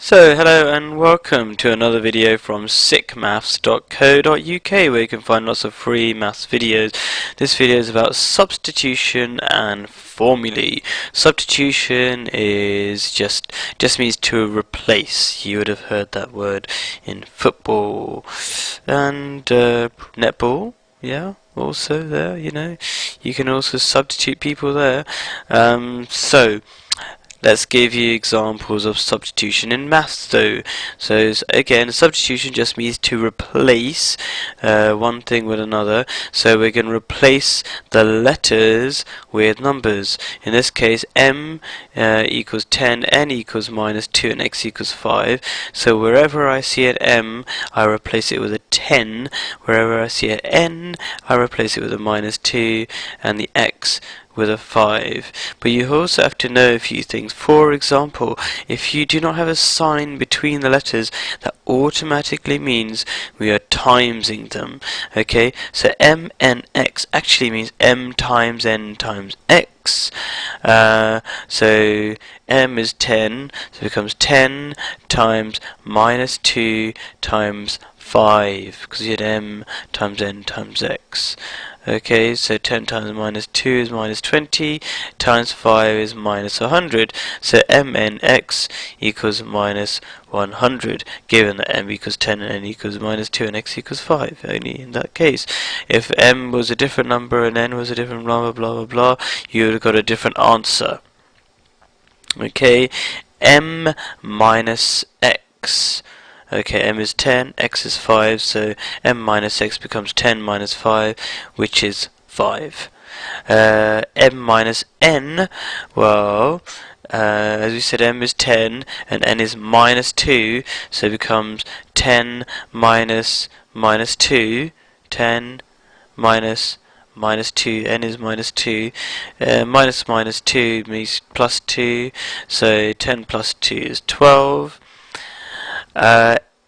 So, hello and welcome to another video from sickmaths.co.uk, where you can find lots of free maths videos. This video is about substitution and formulae. Substitution is just means to replace. You would have heard that word in football and netball. Yeah, also there, you can also substitute people there. Let's give you examples of substitution in maths though. So again, substitution just means to replace one thing with another. So we're going to replace the letters with numbers. In this case, m equals 10, n equals minus 2, and x equals 5. So wherever I see an m, I replace it with a 10. Wherever I see an n, I replace it with a minus 2, and the x with a 5. But you also have to know a few things. For example, if you do not have a sign between the letters, that automatically means we are timesing them. Okay, so m n x actually means m times n times x. So m is 10, so it becomes 10 times minus 2 times 5, because you had m times n times x. Okay, so 10 times minus 2 is minus 20, times 5 is minus 100, so mnx equals minus 100, given that m equals 10 and n equals minus 2 and x equals 5, only in that case. If m was a different number and n was a different blah blah blah blah, you would have got a different answer. Okay, m minus x. Okay, m is 10, x is 5, so m minus x becomes 10 minus 5, which is 5. M minus n, well, as we said, m is 10, and n is minus 2, so it becomes 10 minus 2, 10 minus 2, n is minus 2, minus 2 means plus 2, so 10 plus 2 is 12.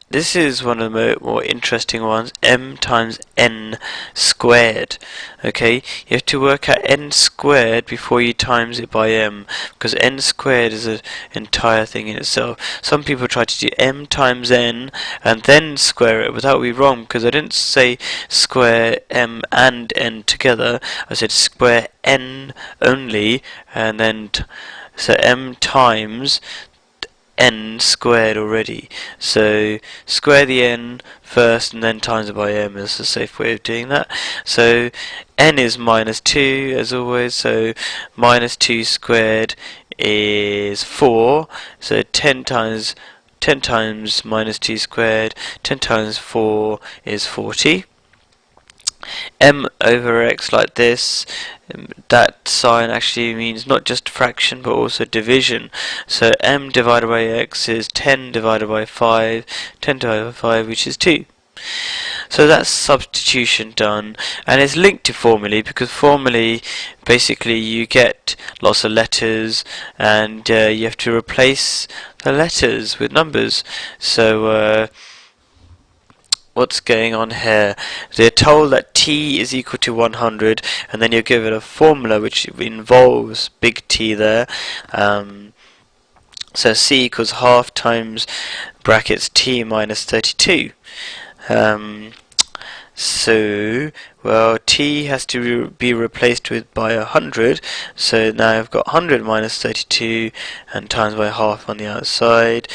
This is one of the more interesting ones, m times n squared. Okay, you have to work out n squared before you times it by m, because n squared is an entire thing in itself. Some people try to do m times n and then square it, but that would be wrong, because I didn't say square m and n together. I said square n only, and then so m times n squared already. So square the n first and then times it by m is a safe way of doing that. So n is minus 2 as always, so minus 2 squared is 4. So 10 times minus 2 squared, 10 times 4 is 40. M over x like this, that sign actually means not just fraction but also division. So m divided by x is 10 divided by 5, 10 divided by 5, which is 2. So that's substitution done, and it's linked to formulae, because formulae basically you get lots of letters and you have to replace the letters with numbers. So what's going on here? They're told that t is equal to 100, and then you give it a formula which involves big T there. So c equals half times brackets t minus 32. So, well, t has to be replaced with by 100, so now I've got 100 minus 32 and times by half on the outside.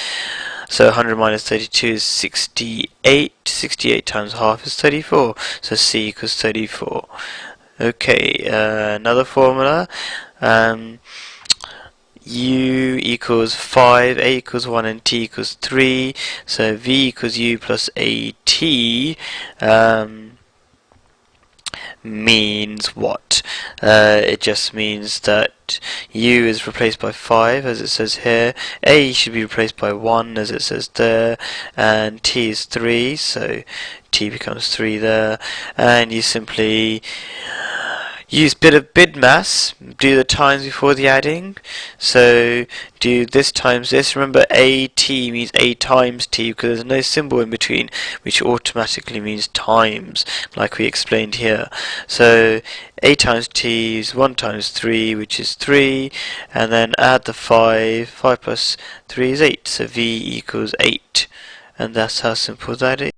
So 100 minus 32 is 68. 68 times half is 34. So c equals 34. Okay, another formula. U equals 5, a equals 1, and t equals 3. So v equals u plus at means what? It just means that u is replaced by 5 as it says here, a should be replaced by 1 as it says there, and t is 3, so t becomes 3 there, and you simply Use bit of bid mass, do the times before the adding. So do this times this. Remember AT means A times T because there's no symbol in between, which automatically means times, like we explained here. So A times T is 1 times 3, which is 3, and then add the 5. 5 plus 3 is 8, so V equals 8. And that's how simple that is.